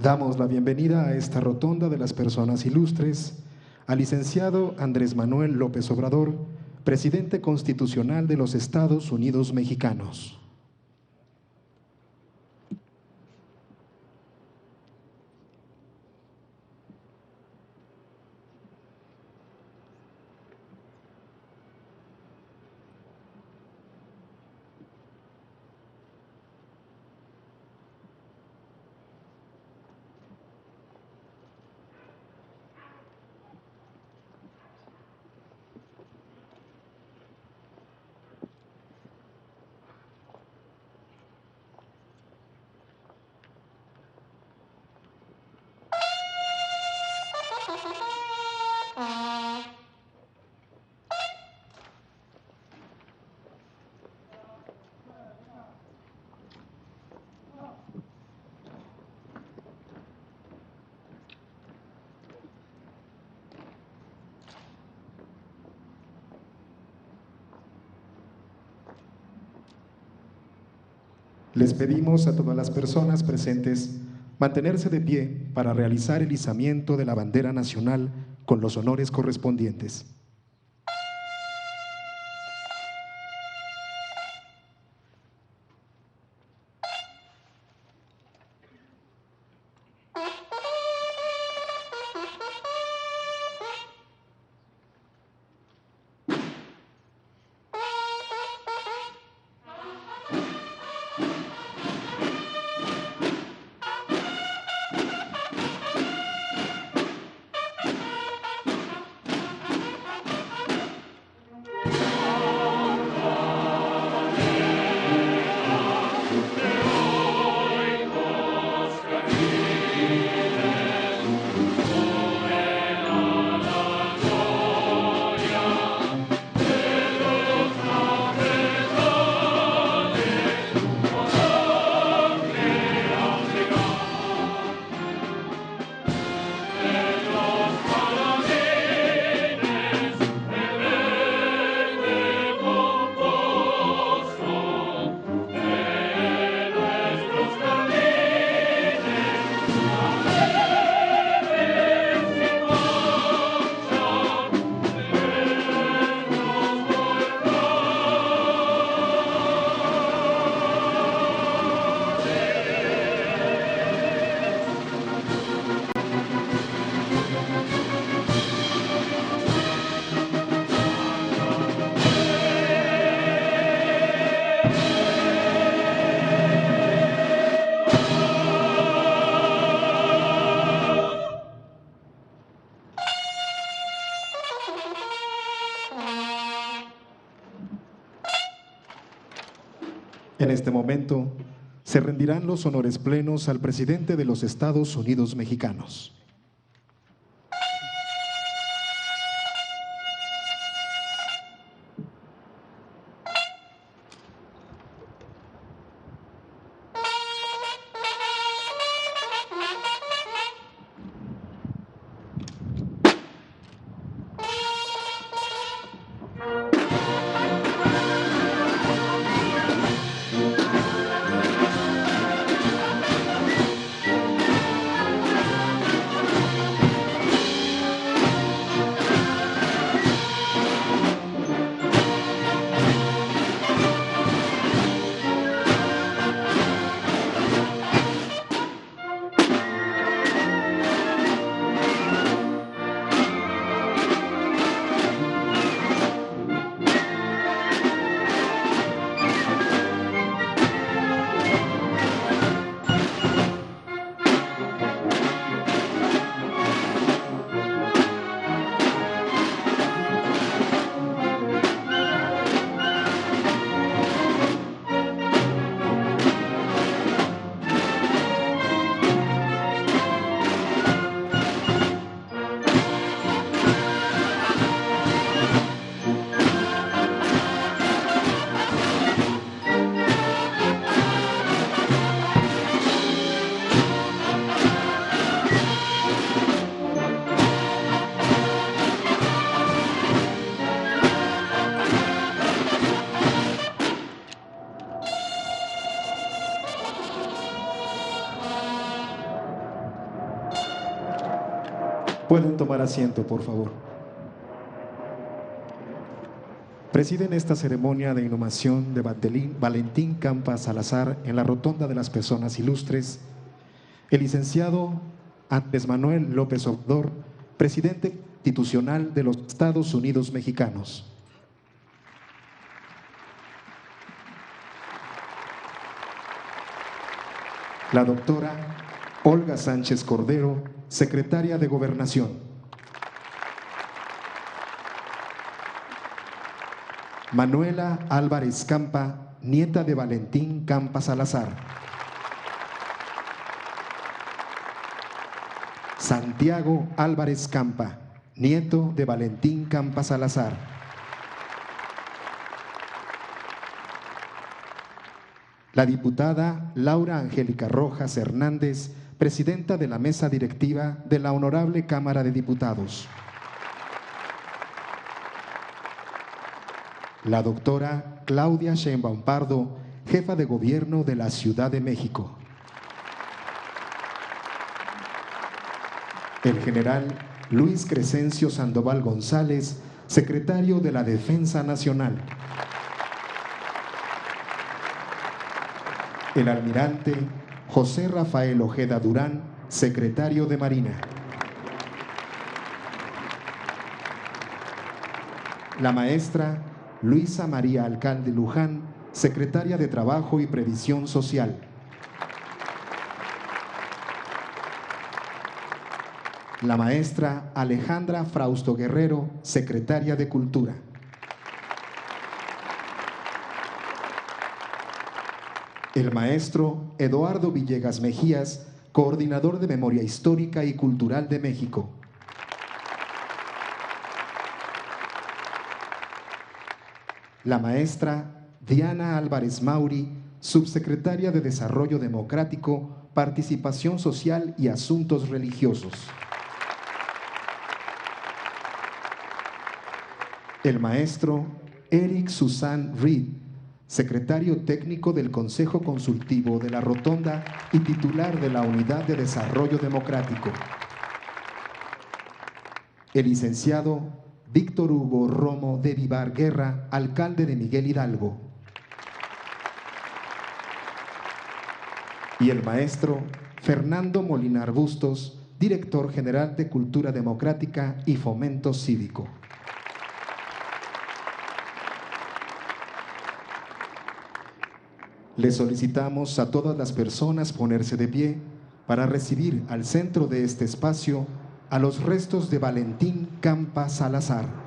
Damos la bienvenida a esta rotonda de las personas ilustres al licenciado Andrés Manuel López Obrador, presidente constitucional de los Estados Unidos Mexicanos. Les pedimos a todas las personas presentes mantenerse de pie para realizar el izamiento de la bandera nacional con los honores correspondientes. En este momento se rendirán los honores plenos al presidente de los Estados Unidos Mexicanos. tomar asiento, por favor. Preside en esta ceremonia de inhumación de Valentín Campa Salazar en la Rotonda de las Personas Ilustres el licenciado Andrés Manuel López Obrador, presidente constitucional de los Estados Unidos Mexicanos. La doctora Olga Sánchez Cordero, secretaria de Gobernación. Manuela Álvarez Campa, nieta de Valentín Campa Salazar. Santiago Álvarez Campa, nieto de Valentín Campa Salazar. La diputada Laura Angélica Rojas Hernández, presidenta de la mesa directiva de la Honorable Cámara de Diputados. La doctora Claudia Sheinbaum Pardo, jefa de gobierno de la Ciudad de México. El general Luis Crescencio Sandoval González, secretario de la Defensa Nacional. El almirante José Rafael Ojeda Durán, secretario de Marina. La maestra Luisa María Alcalde Luján, secretaria de Trabajo y Previsión Social. La maestra Alejandra Frausto Guerrero, secretaria de Cultura. El maestro Eduardo Villegas Mejías, coordinador de Memoria Histórica y Cultural de México. La maestra Diana Álvarez Mauri, subsecretaria de Desarrollo Democrático, Participación Social y Asuntos Religiosos. El maestro Eric Susan Reed, secretario técnico del Consejo Consultivo de la Rotonda y titular de la Unidad de Desarrollo Democrático. El licenciado Víctor Hugo Romo de Vivar Guerra, alcalde de Miguel Hidalgo. Y el maestro Fernando Molinar Bustos, director general de Cultura Democrática y Fomento Cívico. Le solicitamos a todas las personas ponerse de pie para recibir al centro de este espacio a los restos de Valentín Campa Salazar.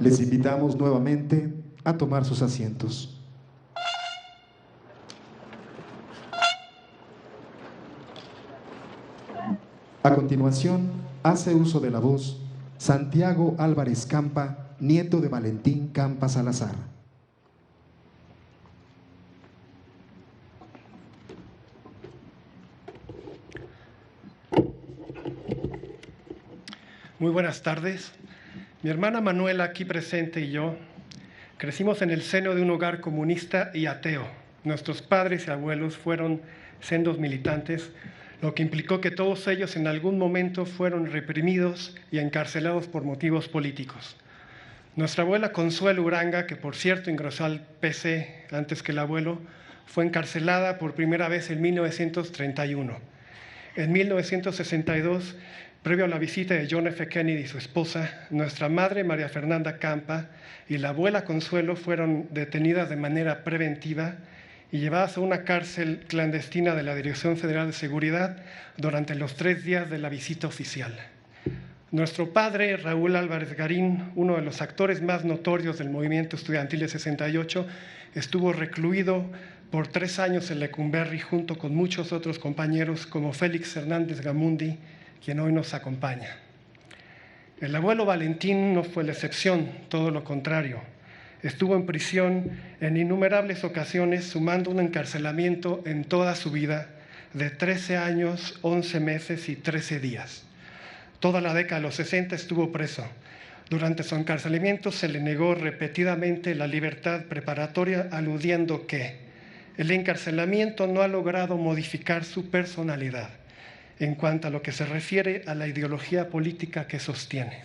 Les invitamos nuevamente a tomar sus asientos. A continuación, hace uso de la voz Santiago Álvarez Campa, nieto de Valentín Campa Salazar. Muy buenas tardes. Mi hermana Manuela, aquí presente, y yo crecimos en el seno de un hogar comunista y ateo. Nuestros padres y abuelos fueron sendos militantes, lo que implicó que todos ellos en algún momento fueron reprimidos y encarcelados por motivos políticos. Nuestra abuela Consuelo Uranga, que por cierto ingresó al PC antes que el abuelo, fue encarcelada por primera vez en 1931. En 1962 previo a la visita de John F. Kennedy y su esposa, nuestra madre María Fernanda Campa y la abuela Consuelo fueron detenidas de manera preventiva y llevadas a una cárcel clandestina de la Dirección Federal de Seguridad durante los 3 días de la visita oficial. Nuestro padre, Raúl Álvarez Garín, uno de los actores más notorios del movimiento estudiantil de 68, estuvo recluido por 3 años en Lecumberri junto con muchos otros compañeros como Félix Hernández Gamundi, quien hoy nos acompaña. El abuelo Valentín no fue la excepción, todo lo contrario. Estuvo en prisión en innumerables ocasiones, sumando un encarcelamiento en toda su vida de 13 años, 11 meses y 13 días. Toda la década de los 60 estuvo preso. Durante su encarcelamiento se le negó repetidamente la libertad preparatoria, aludiendo que el encarcelamiento no ha logrado modificar su personalidad en cuanto a lo que se refiere a la ideología política que sostiene.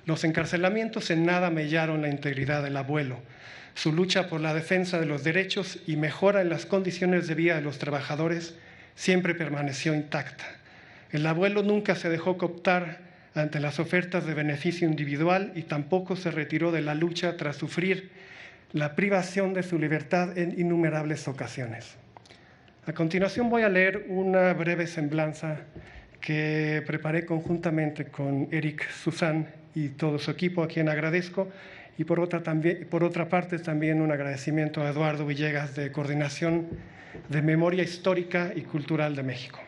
Los encarcelamientos en nada mellaron la integridad del abuelo. Su lucha por la defensa de los derechos y mejora en las condiciones de vida de los trabajadores siempre permaneció intacta. El abuelo nunca se dejó cooptar ante las ofertas de beneficio individual y tampoco se retiró de la lucha tras sufrir la privación de su libertad en innumerables ocasiones. A continuación voy a leer una breve semblanza que preparé conjuntamente con Eric Susan y todo su equipo, a quien agradezco, y por otra parte también un agradecimiento a Eduardo Villegas de Coordinación de Memoria Histórica y Cultural de México.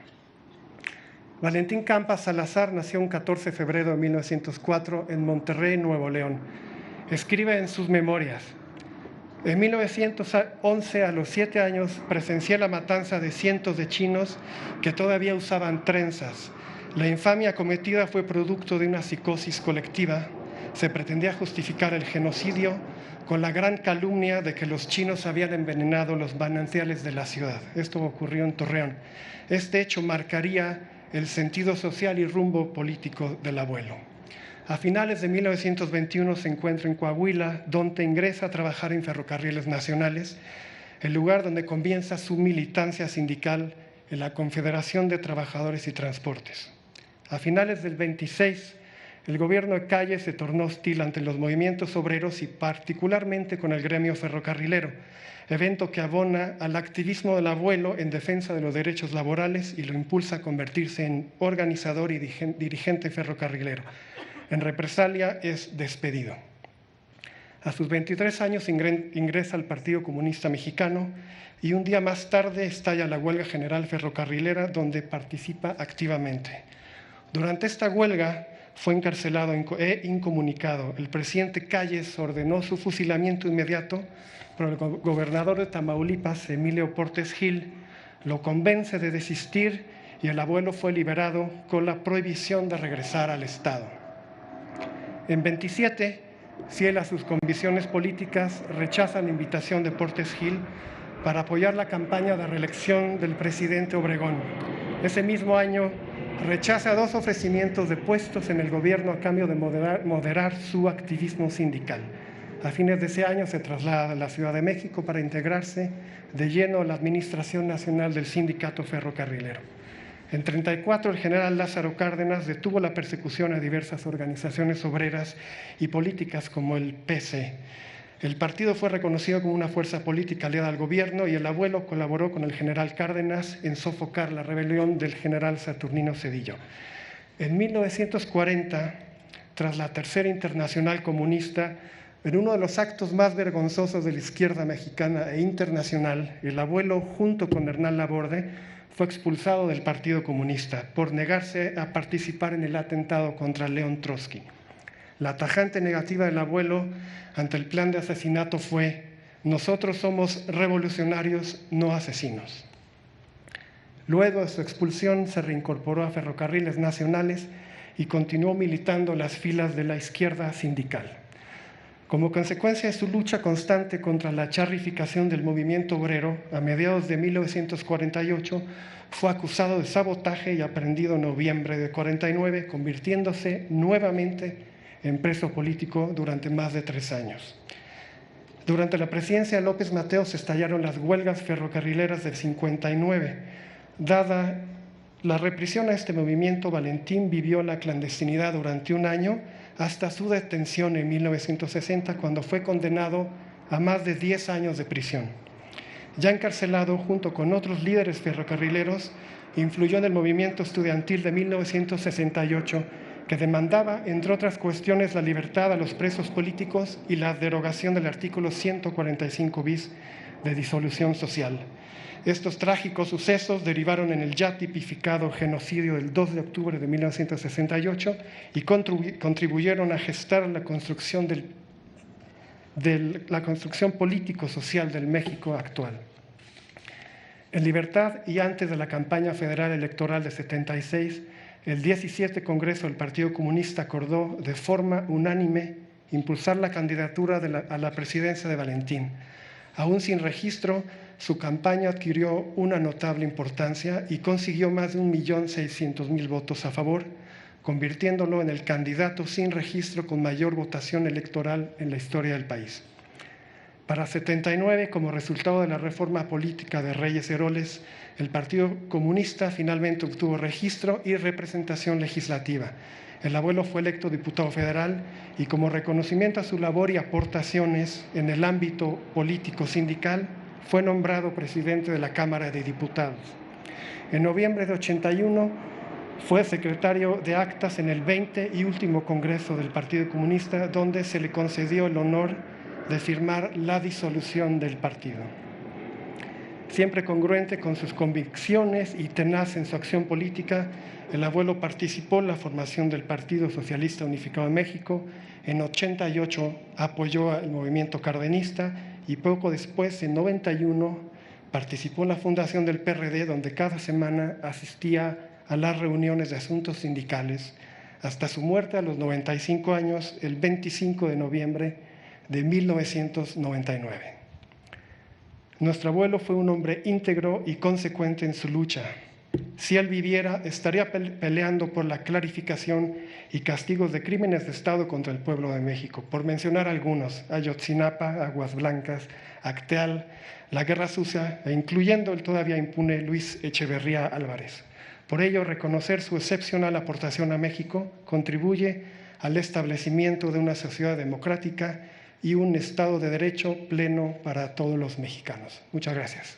Valentín Campa Salazar nació un 14 de febrero de 1904 en Monterrey, Nuevo León. Escribe en sus memorias: en 1911, a los 7 años, presencié la matanza de cientos de chinos que todavía usaban trenzas. La infamia cometida fue producto de una psicosis colectiva. Se pretendía justificar el genocidio con la gran calumnia de que los chinos habían envenenado los manantiales de la ciudad. Esto ocurrió en Torreón. Este hecho marcaría el sentido social y rumbo político del abuelo. A finales de 1921 se encuentra en Coahuila, donde ingresa a trabajar en Ferrocarriles Nacionales, el lugar donde comienza su militancia sindical en la Confederación de Trabajadores y Transportes. A finales del 26, el gobierno de Calle se tornó hostil ante los movimientos obreros y particularmente con el gremio ferrocarrilero, evento que abona al activismo del abuelo en defensa de los derechos laborales y lo impulsa a convertirse en organizador y dirigente ferrocarrilero. En represalia es despedido. A sus 23 años ingresa al Partido Comunista Mexicano y un día más tarde estalla la huelga general ferrocarrilera, donde participa activamente. Durante esta huelga fue encarcelado e incomunicado. El presidente Calles ordenó su fusilamiento inmediato, pero el gobernador de Tamaulipas, Emilio Portes Gil, lo convence de desistir y el abuelo fue liberado con la prohibición de regresar al Estado. En 27, fiel a sus convicciones políticas, rechaza la invitación de Portes Gil para apoyar la campaña de reelección del presidente Obregón. Ese mismo año rechaza 2 ofrecimientos de puestos en el gobierno a cambio de moderar su activismo sindical. A fines de ese año se traslada a la Ciudad de México para integrarse de lleno a la Administración Nacional del Sindicato Ferrocarrilero. En 34, el general Lázaro Cárdenas detuvo la persecución a diversas organizaciones obreras y políticas como el PC. El partido fue reconocido como una fuerza política aliada al gobierno y el abuelo colaboró con el general Cárdenas en sofocar la rebelión del general Saturnino Cedillo. En 1940, tras la Tercera Internacional Comunista, en uno de los actos más vergonzosos de la izquierda mexicana e internacional, el abuelo, junto con Hernán Laborde, fue expulsado del Partido Comunista por negarse a participar en el atentado contra León Trotsky. La tajante negativa del abuelo ante el plan de asesinato fue: nosotros somos revolucionarios, no asesinos. Luego de su expulsión se reincorporó a Ferrocarriles Nacionales y continuó militando en las filas de la izquierda sindical. Como consecuencia de su lucha constante contra la charrificación del movimiento obrero, a mediados de 1948 fue acusado de sabotaje y aprehendido en noviembre de 49, convirtiéndose nuevamente en preso político durante más de 3 años. Durante la presidencia de López Mateos estallaron las huelgas ferrocarrileras del 59. Dada la represión a este movimiento, Valentín vivió la clandestinidad durante un año hasta su detención en 1960, cuando fue condenado a más de 10 años de prisión. Ya encarcelado junto con otros líderes ferrocarrileros, influyó en el movimiento estudiantil de 1968, que demandaba, entre otras cuestiones, la libertad a los presos políticos y la derogación del artículo 145 bis de disolución social. Estos trágicos sucesos derivaron en el ya tipificado genocidio del 2 de octubre de 1968 y contribuyeron a gestar la construcción la construcción político-social del México actual. En libertad y antes de la campaña federal electoral de 76, el 17 Congreso del Partido Comunista acordó de forma unánime impulsar la candidatura a la presidencia de Valentín. Aún sin registro, su campaña adquirió una notable importancia y consiguió más de 1.600.000 votos a favor, convirtiéndolo en el candidato sin registro con mayor votación electoral en la historia del país. Para 79, como resultado de la reforma política de Reyes Heroles, el Partido Comunista finalmente obtuvo registro y representación legislativa. El abuelo fue electo diputado federal y, como reconocimiento a su labor y aportaciones en el ámbito político sindical, fue nombrado presidente de la Cámara de Diputados. En noviembre de 81 fue secretario de actas en el 20 y último Congreso del Partido Comunista, donde se le concedió el honor de firmar la disolución del partido. Siempre congruente con sus convicciones y tenaz en su acción política, el abuelo participó en la formación del Partido Socialista Unificado de México. En 88 apoyó al movimiento cardenista y poco después, en 91, participó en la fundación del PRD, donde cada semana asistía a las reuniones de asuntos sindicales, hasta su muerte a los 95 años, el 25 de noviembre de 1999. Nuestro abuelo fue un hombre íntegro y consecuente en su lucha. Si él viviera, estaría peleando por la clarificación y castigos de crímenes de Estado contra el pueblo de México, por mencionar algunos: Ayotzinapa, Aguas Blancas, Acteal, la Guerra Sucia, e incluyendo el todavía impune Luis Echeverría Álvarez. Por ello, reconocer su excepcional aportación a México contribuye al establecimiento de una sociedad democrática y un Estado de Derecho pleno para todos los mexicanos. Muchas gracias.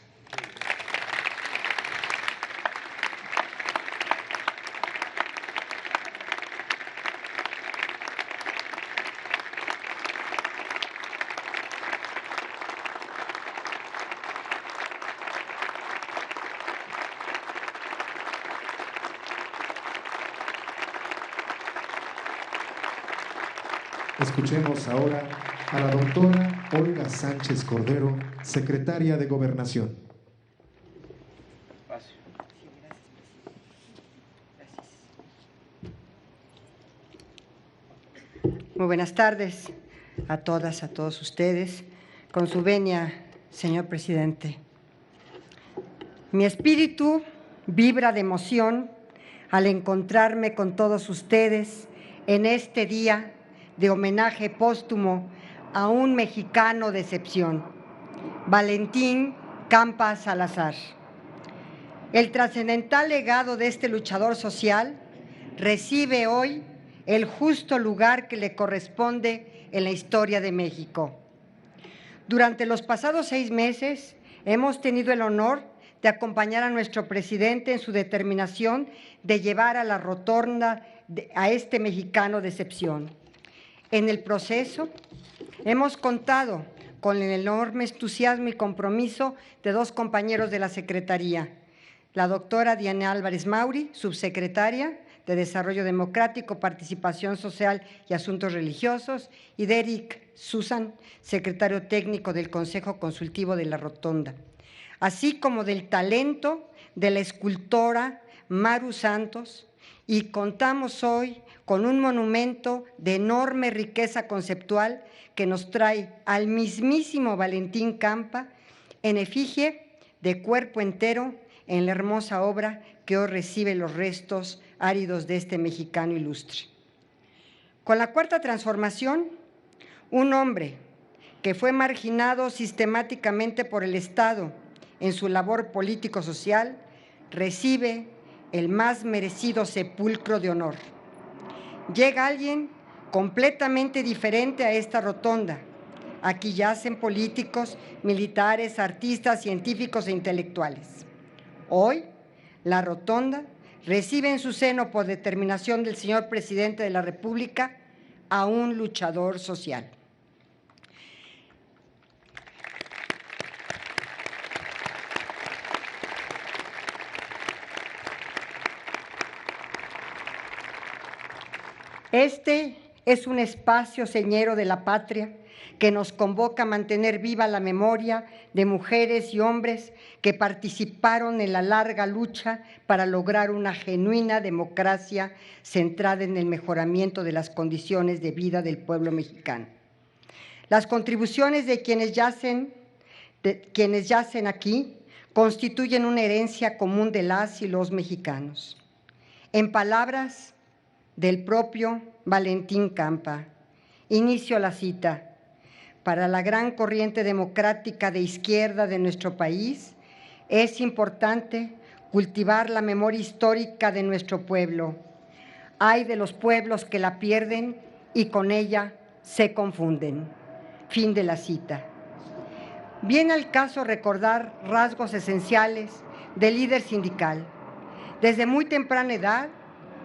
Escuchemos ahora a la doctora Olga Sánchez Cordero, secretaria de Gobernación. Muy buenas tardes a todas, a todos ustedes. Con su venia, señor presidente. Mi espíritu vibra de emoción al encontrarme con todos ustedes en este día de homenaje póstumo a un mexicano de excepción, Valentín Campa Salazar. El trascendental legado de este luchador social recibe hoy el justo lugar que le corresponde en la historia de México. Durante los pasados 6 meses hemos tenido el honor de acompañar a nuestro presidente en su determinación de llevar a la rotonda a este mexicano de excepción. En el proceso hemos contado con el enorme entusiasmo y compromiso de 2 compañeros de la Secretaría, la doctora Diana Álvarez Mauri, subsecretaria de Desarrollo Democrático, Participación Social y Asuntos Religiosos, y Derek Susan, secretario técnico del Consejo Consultivo de la Rotonda, así como del talento de la escultora Maru Santos, y contamos hoy con un monumento de enorme riqueza conceptual que nos trae al mismísimo Valentín Campa en efigie de cuerpo entero en la hermosa obra que hoy recibe los restos áridos de este mexicano ilustre. Con la Cuarta Transformación, un hombre que fue marginado sistemáticamente por el Estado en su labor político-social, recibe el más merecido sepulcro de honor. Llega alguien completamente diferente a esta rotonda. Aquí yacen políticos, militares, artistas, científicos e intelectuales. Hoy, la rotonda recibe en su seno, por determinación del señor presidente de la República, a un luchador social. Este es un espacio señero de la patria que nos convoca a mantener viva la memoria de mujeres y hombres que participaron en la larga lucha para lograr una genuina democracia centrada en el mejoramiento de las condiciones de vida del pueblo mexicano. Las contribuciones de quienes yacen aquí constituyen una herencia común de las y los mexicanos. En palabras del propio Valentín Campa, inicio la cita. Para la gran corriente democrática de izquierda de nuestro país, es importante cultivar la memoria histórica de nuestro pueblo. Hay de los pueblos que la pierden y con ella se confunden. Fin de la cita. Viene al caso recordar rasgos esenciales del líder sindical. Desde muy temprana edad,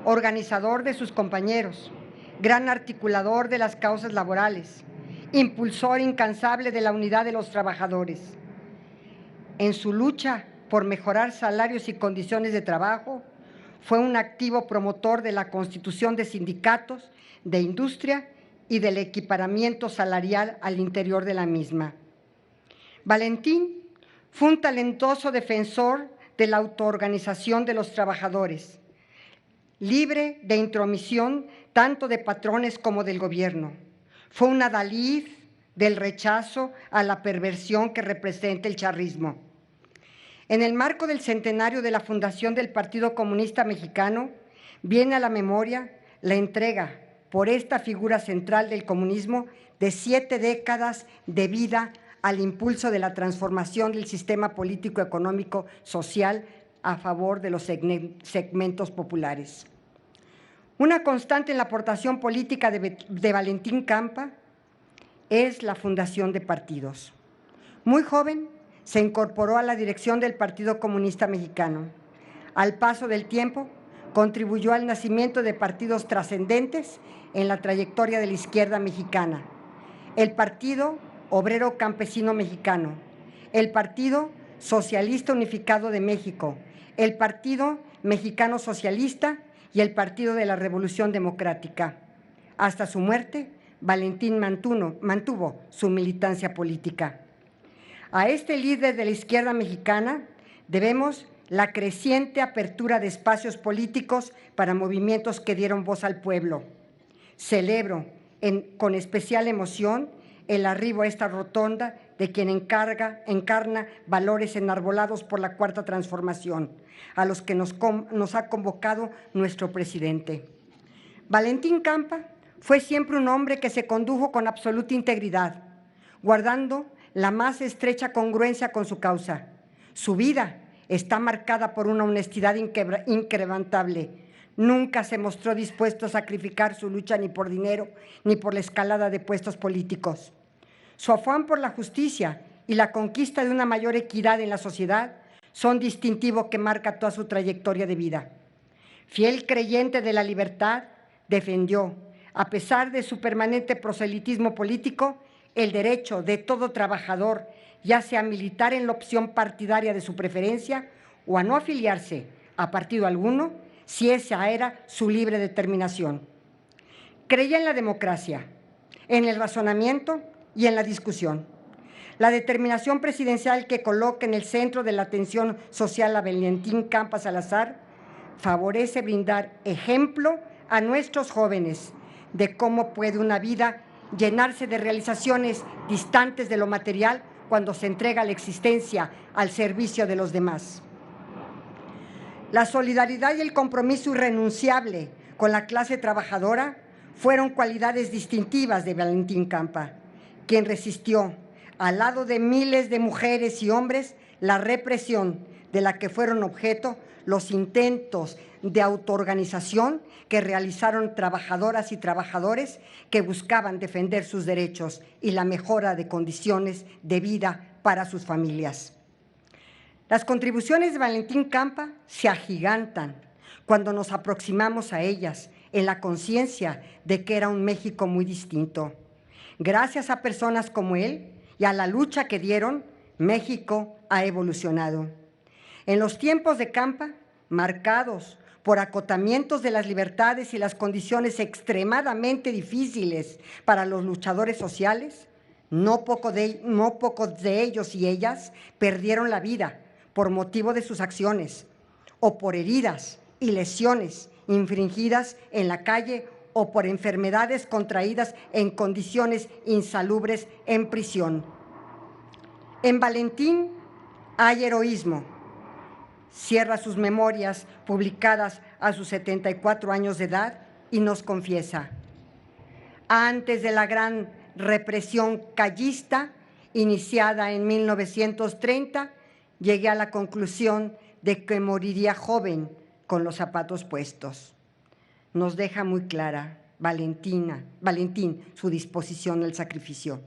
organizador de sus compañeros, gran articulador de las causas laborales, impulsor incansable de la unidad de los trabajadores. En su lucha por mejorar salarios y condiciones de trabajo, fue un activo promotor de la constitución de sindicatos, de industria y del equiparamiento salarial al interior de la misma. Valentín fue un talentoso defensor de la autoorganización de los trabajadores, libre de intromisión tanto de patrones como del gobierno. Fue un adalid del rechazo a la perversión que representa el charrismo. En el marco del centenario de la fundación del Partido Comunista Mexicano, viene a la memoria la entrega por esta figura central del comunismo de 7 décadas de vida al impulso de la transformación del sistema político, económico, social a favor de los segmentos populares. Una constante en la aportación política de Valentín Campa es la fundación de partidos. Muy joven, se incorporó a la dirección del Partido Comunista Mexicano. Al paso del tiempo, contribuyó al nacimiento de partidos trascendentes en la trayectoria de la izquierda mexicana. El Partido Obrero Campesino Mexicano, el Partido Socialista Unificado de México, el Partido Mexicano Socialista y el Partido de la Revolución Democrática. Hasta su muerte, Valentín mantuvo su militancia política. A este líder de la izquierda mexicana debemos la creciente apertura de espacios políticos para movimientos que dieron voz al pueblo. Celebro con especial emoción el arribo a esta rotonda de quien encarna valores enarbolados por la Cuarta Transformación, a los que nos ha convocado nuestro presidente. Valentín Campa fue siempre un hombre que se condujo con absoluta integridad, guardando la más estrecha congruencia con su causa. Su vida está marcada por una honestidad inquebrantable. Nunca se mostró dispuesto a sacrificar su lucha ni por dinero ni por la escalada de puestos políticos. Su afán por la justicia y la conquista de una mayor equidad en la sociedad son distintivos que marca toda su trayectoria de vida. Fiel creyente de la libertad, defendió, a pesar de su permanente proselitismo político, el derecho de todo trabajador, ya sea militar en la opción partidaria de su preferencia o a no afiliarse a partido alguno, si esa era su libre determinación. Creía en la democracia, en el razonamiento y en la discusión. La determinación presidencial que coloca en el centro de la atención social a Valentín Campa Salazar favorece brindar ejemplo a nuestros jóvenes de cómo puede una vida llenarse de realizaciones distantes de lo material cuando se entrega la existencia al servicio de los demás. La solidaridad y el compromiso irrenunciable con la clase trabajadora fueron cualidades distintivas de Valentín Campa, quien resistió, al lado de miles de mujeres y hombres, la represión de la que fueron objeto los intentos de autoorganización que realizaron trabajadoras y trabajadores que buscaban defender sus derechos y la mejora de condiciones de vida para sus familias. Las contribuciones de Valentín Campa se agigantan cuando nos aproximamos a ellas en la conciencia de que era un México muy distinto. Gracias a personas como él y a la lucha que dieron, México ha evolucionado. En los tiempos de Campa, marcados por acotamientos de las libertades y las condiciones extremadamente difíciles para los luchadores sociales, no pocos de ellos y ellas perdieron la vida por motivo de sus acciones o por heridas y lesiones infringidas en la calle o por enfermedades contraídas en condiciones insalubres en prisión. En Valentín hay heroísmo. Cierra sus memorias publicadas a sus 74 años de edad y nos confiesa: antes de la gran represión callista iniciada en 1930, llegué a la conclusión de que moriría joven con los zapatos puestos. Nos deja muy clara Valentín su disposición al sacrificio.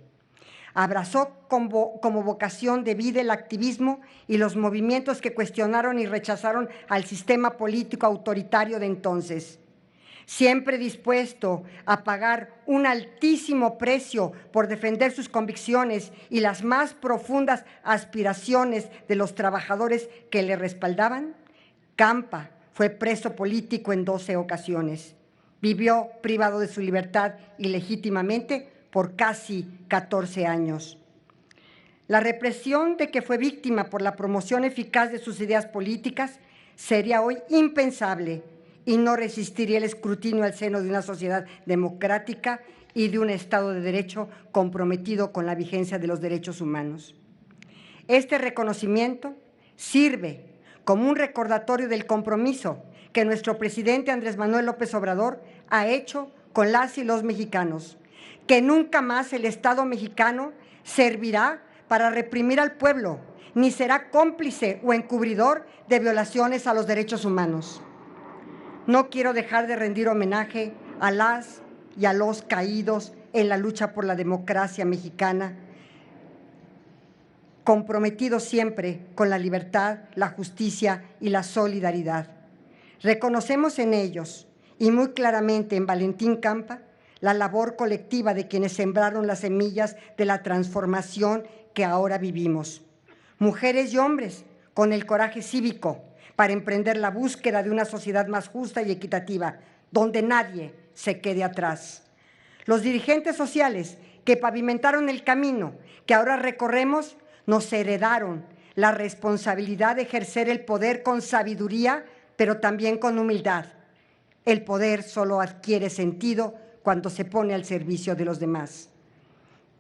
Abrazó como vocación de vida el activismo y los movimientos que cuestionaron y rechazaron al sistema político autoritario de entonces. Siempre dispuesto a pagar un altísimo precio por defender sus convicciones y las más profundas aspiraciones de los trabajadores que le respaldaban, Campa fue preso político en 12 ocasiones. Vivió privado de su libertad ilegítimamente por casi 14 años. La represión de que fue víctima por la promoción eficaz de sus ideas políticas sería hoy impensable y no resistiría el escrutinio al seno de una sociedad democrática y de un Estado de Derecho comprometido con la vigencia de los derechos humanos. Este reconocimiento sirve como un recordatorio del compromiso que nuestro presidente Andrés Manuel López Obrador ha hecho con las y los mexicanos, que nunca más el Estado mexicano servirá para reprimir al pueblo, ni será cómplice o encubridor de violaciones a los derechos humanos. No quiero dejar de rendir homenaje a las y a los caídos en la lucha por la democracia mexicana, comprometidos siempre con la libertad, la justicia y la solidaridad. Reconocemos en ellos, y muy claramente en Valentín Campa, la labor colectiva de quienes sembraron las semillas de la transformación que ahora vivimos. Mujeres y hombres con el coraje cívico para emprender la búsqueda de una sociedad más justa y equitativa, donde nadie se quede atrás. Los dirigentes sociales que pavimentaron el camino que ahora recorremos nos heredaron la responsabilidad de ejercer el poder con sabiduría, pero también con humildad. El poder solo adquiere sentido cuando se pone al servicio de los demás.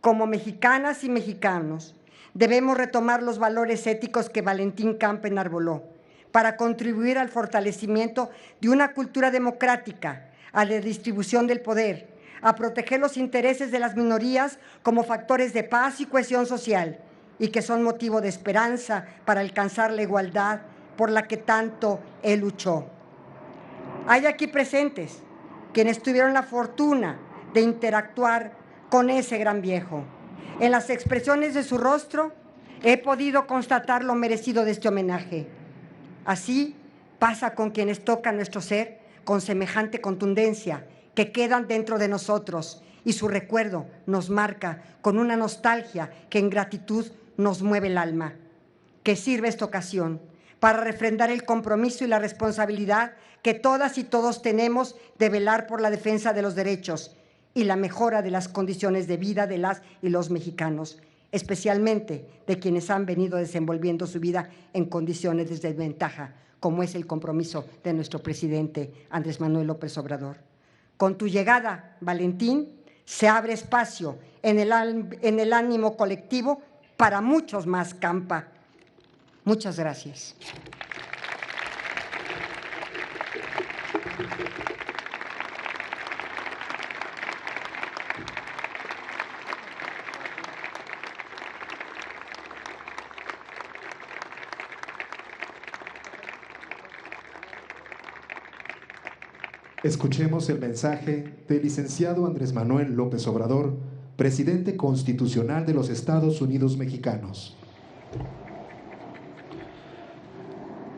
Como mexicanas y mexicanos, debemos retomar los valores éticos que Valentín Campa enarboló para contribuir al fortalecimiento de una cultura democrática, a la distribución del poder, a proteger los intereses de las minorías como factores de paz y cohesión social y que son motivo de esperanza para alcanzar la igualdad por la que tanto él luchó. Hay aquí presentes quienes tuvieron la fortuna de interactuar con ese gran viejo. En las expresiones de su rostro he podido constatar lo merecido de este homenaje. Así pasa con quienes tocan nuestro ser con semejante contundencia, que quedan dentro de nosotros y su recuerdo nos marca con una nostalgia que en gratitud nos mueve el alma. Que sirva esta ocasión para refrendar el compromiso y la responsabilidad que todas y todos tenemos de velar por la defensa de los derechos y la mejora de las condiciones de vida de las y los mexicanos, especialmente de quienes han venido desenvolviendo su vida en condiciones de desventaja, como es el compromiso de nuestro presidente Andrés Manuel López Obrador. Con tu llegada, Valentín, se abre espacio en el ánimo colectivo para muchos más Campa. Muchas gracias. Escuchemos el mensaje del licenciado Andrés Manuel López Obrador, presidente constitucional de los Estados Unidos mexicanos.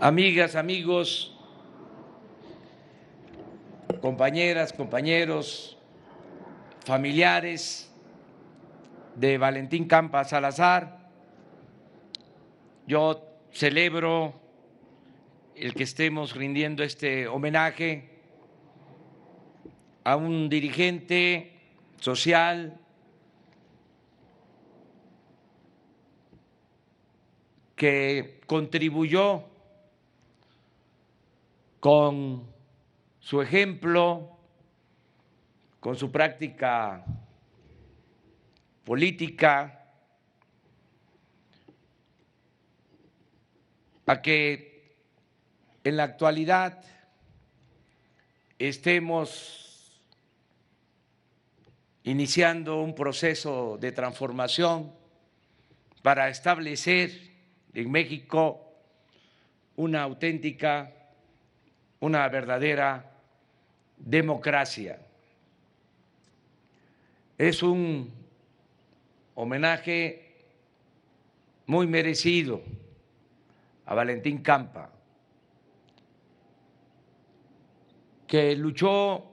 Amigas, amigos, compañeras, compañeros, familiares de Valentín Campa Salazar, yo celebro el que estemos rindiendo este homenaje a un dirigente social que contribuyó con su ejemplo, con su práctica política, a que en la actualidad estemos iniciando un proceso de transformación para establecer en México una auténtica, una verdadera democracia. Es un homenaje muy merecido a Valentín Campa, que luchó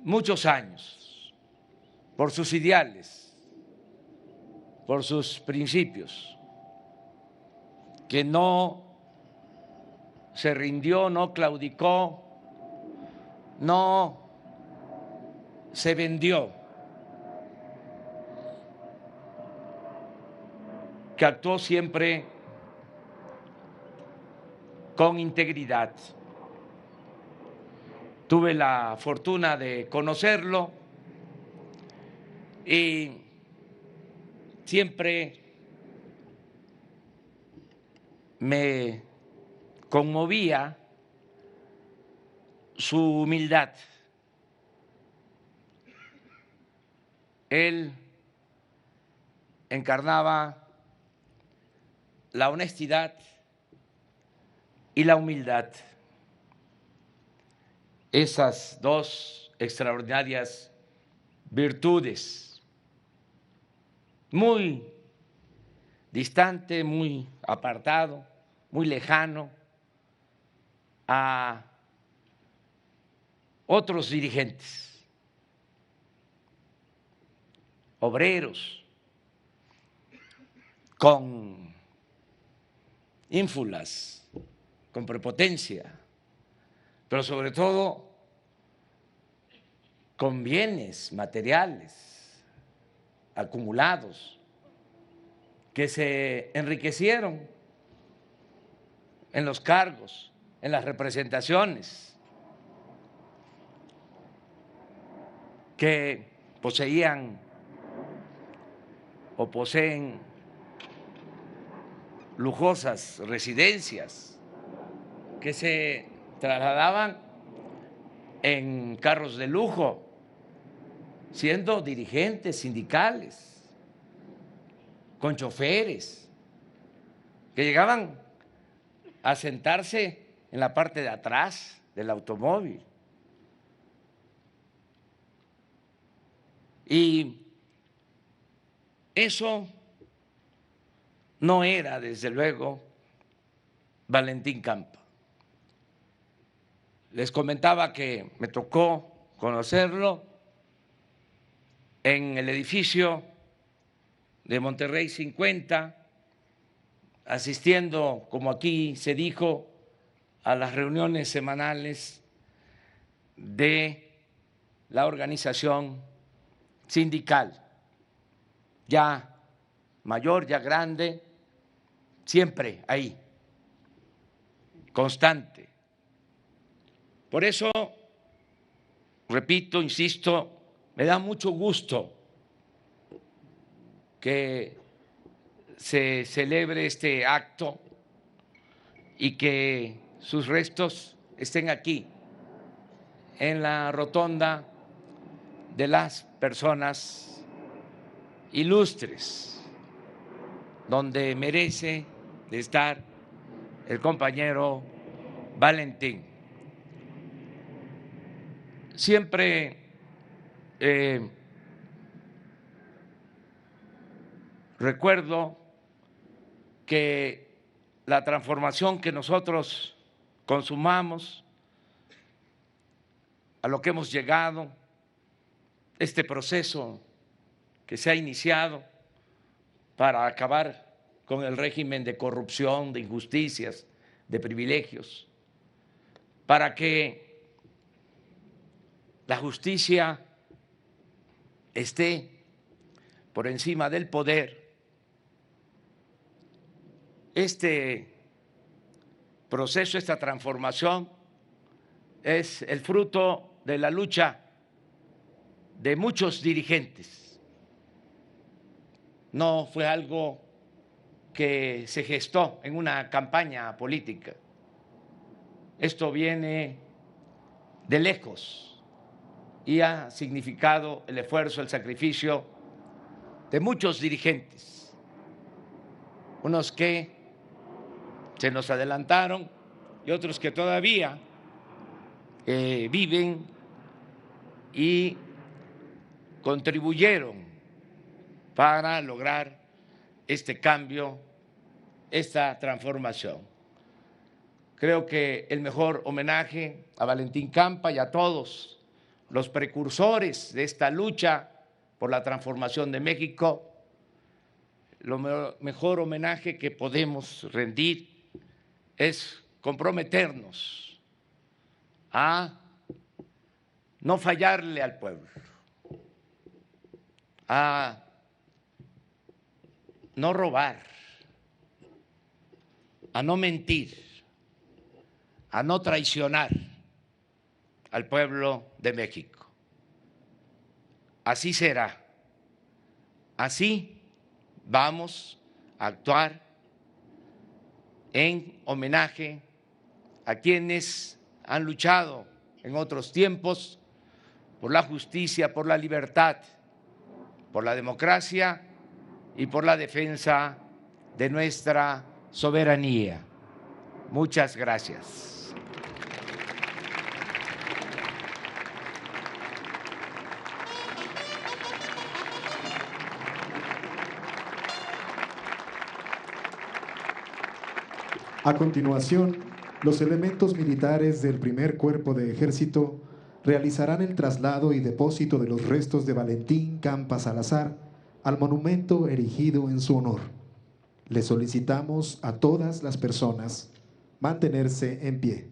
muchos años por sus ideales, por sus principios, que no se rindió, no claudicó, no se vendió, que actuó siempre con integridad. Tuve la fortuna de conocerlo y siempre me conmovía su humildad. Él encarnaba la honestidad y la humildad, esas dos extraordinarias virtudes, muy distante, muy apartado, muy lejano a otros dirigentes, obreros, con ínfulas, con prepotencia, pero sobre todo con bienes materiales acumulados que se enriquecieron en los cargos, en las representaciones, que poseían o poseen lujosas residencias, que se trasladaban en carros de lujo, siendo dirigentes sindicales, con choferes, que llegaban a sentarse en la parte de atrás del automóvil. Y eso no era, desde luego, Valentín Campa. Les comentaba que me tocó conocerlo en el edificio de Monterrey 50, asistiendo, como aquí se dijo, a las reuniones semanales de la organización sindical, ya mayor, ya grande, siempre ahí, constante. Por eso, repito, insisto, me da mucho gusto que se celebre este acto y que sus restos estén aquí, en la rotonda de las personas ilustres, donde merece de estar el compañero Valentín. siempre recuerdo que la transformación que nosotros consumamos, a lo que hemos llegado, este proceso que se ha iniciado para acabar con el régimen de corrupción, de injusticias, de privilegios, para que la justicia esté por encima del poder. Este proceso, esta transformación es el fruto de la lucha de muchos dirigentes. No fue algo que se gestó en una campaña política. Esto viene de lejos y ha significado el esfuerzo, el sacrificio de muchos dirigentes, unos que se nos adelantaron y otros que todavía viven y contribuyeron para lograr este cambio, esta transformación. Creo que el mejor homenaje a Valentín Campa y a todos los precursores de esta lucha por la transformación de México, lo mejor homenaje que podemos rendir es comprometernos a no fallarle al pueblo, a no robar, a no mentir, a no traicionar al pueblo de México. Así será, así vamos a actuar en homenaje a quienes han luchado en otros tiempos por la justicia, por la libertad, por la democracia y por la defensa de nuestra soberanía. Muchas gracias. A continuación, los elementos militares del primer cuerpo de ejército realizarán el traslado y depósito de los restos de Valentín Campa Salazar al monumento erigido en su honor. Le solicitamos a todas las personas mantenerse en pie.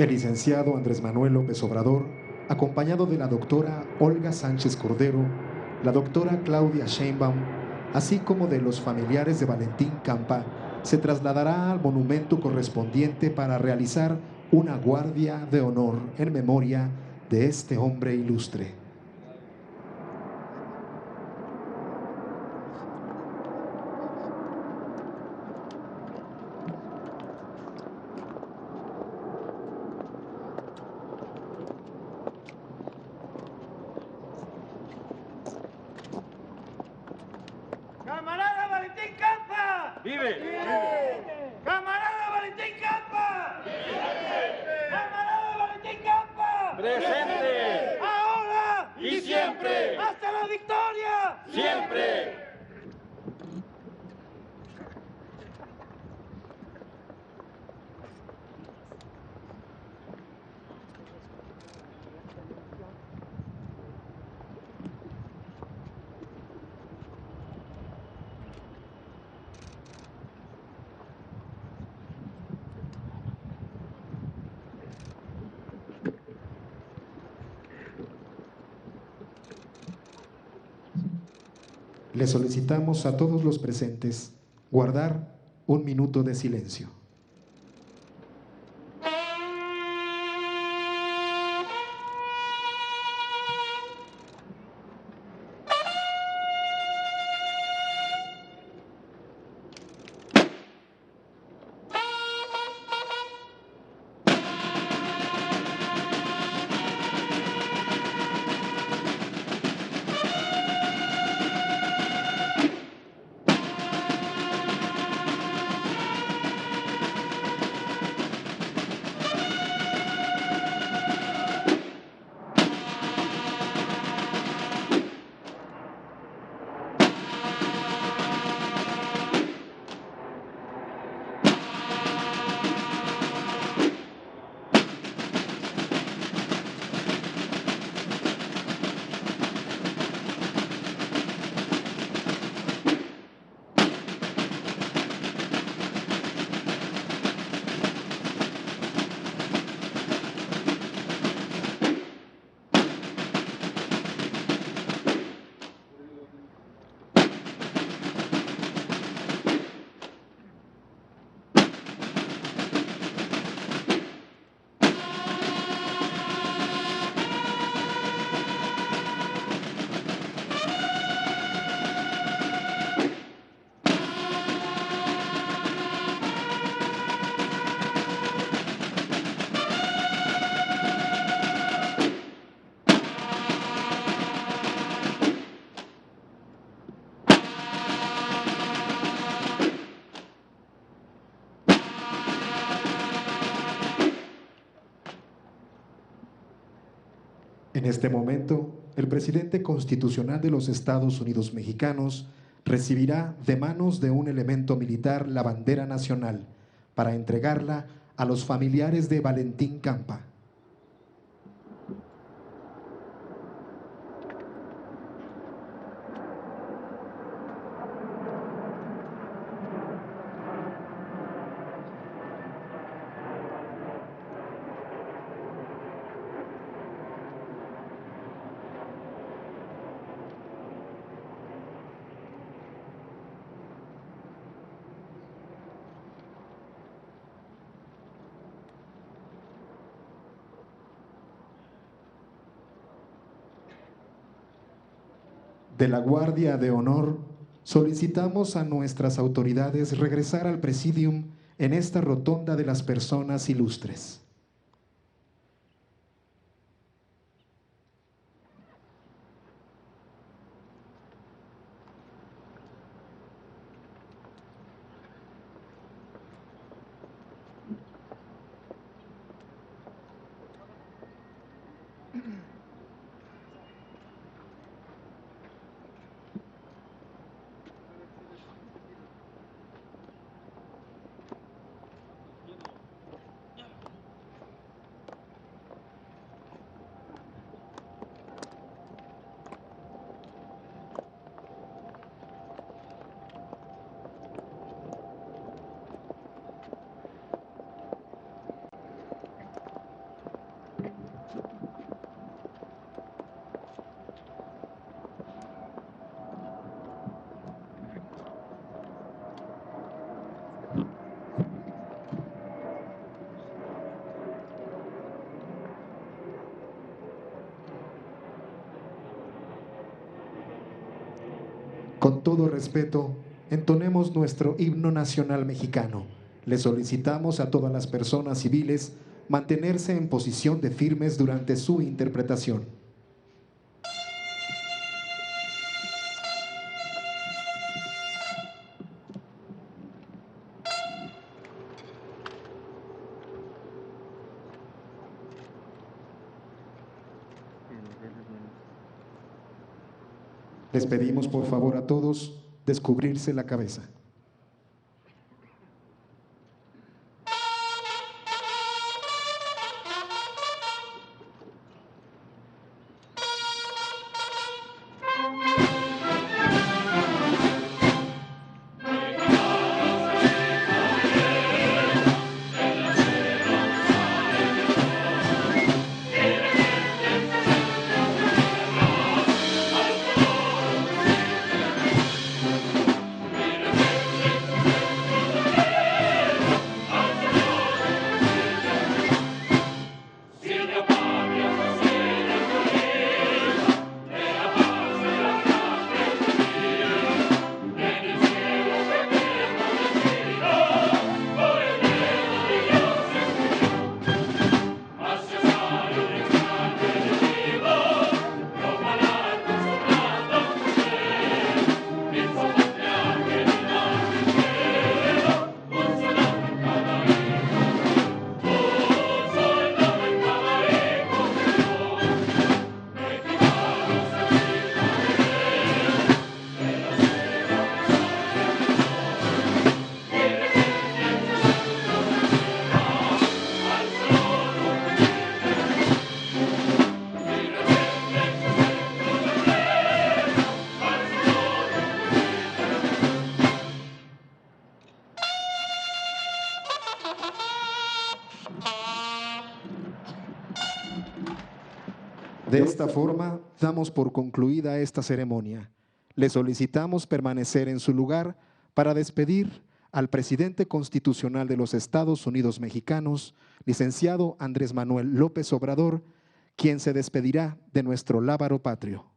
El licenciado Andrés Manuel López Obrador, acompañado de la doctora Olga Sánchez Cordero, la doctora Claudia Sheinbaum, así como de los familiares de Valentín Campa, se trasladará al monumento correspondiente para realizar una guardia de honor en memoria de este hombre ilustre. ¡Camarada Valentín Campa! ¡Vive! ¡Vive! ¡Camarada Valentín Campa! ¡Vive! ¡Camarada Valentín Campa! ¡Presente! ¡Ahora! ¡Y siempre! ¡Hasta la victoria! ¡Siempre! Le solicitamos a todos los presentes guardar un minuto de silencio. En este momento, el presidente constitucional de los Estados Unidos mexicanos recibirá de manos de un elemento militar la bandera nacional para entregarla a los familiares de Valentín Campa. De la Guardia de Honor, solicitamos a nuestras autoridades regresar al Presidium en esta rotonda de las personas ilustres. Con todo respeto, entonemos nuestro himno nacional mexicano. Le solicitamos a todas las personas civiles mantenerse en posición de firmes durante su interpretación. Les pedimos por favor a todos descubrirse la cabeza. De esta forma, damos por concluida esta ceremonia. Le solicitamos permanecer en su lugar para despedir al presidente constitucional de los Estados Unidos mexicanos, licenciado Andrés Manuel López Obrador, quien se despedirá de nuestro lábaro patrio.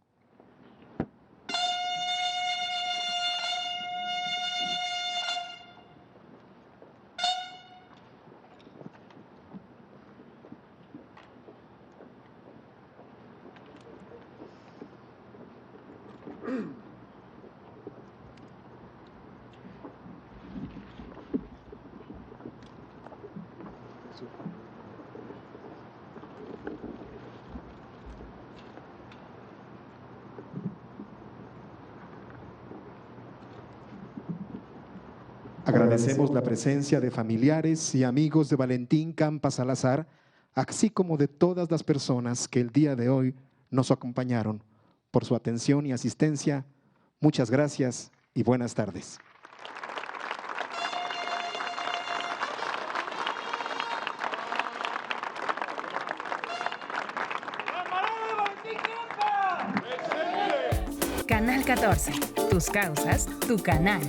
Agradecemos la presencia de familiares y amigos de Valentín Campa Salazar, así como de todas las personas que el día de hoy nos acompañaron. Por su atención y asistencia, muchas gracias y buenas tardes. Canal 14, tus causas, tu canal.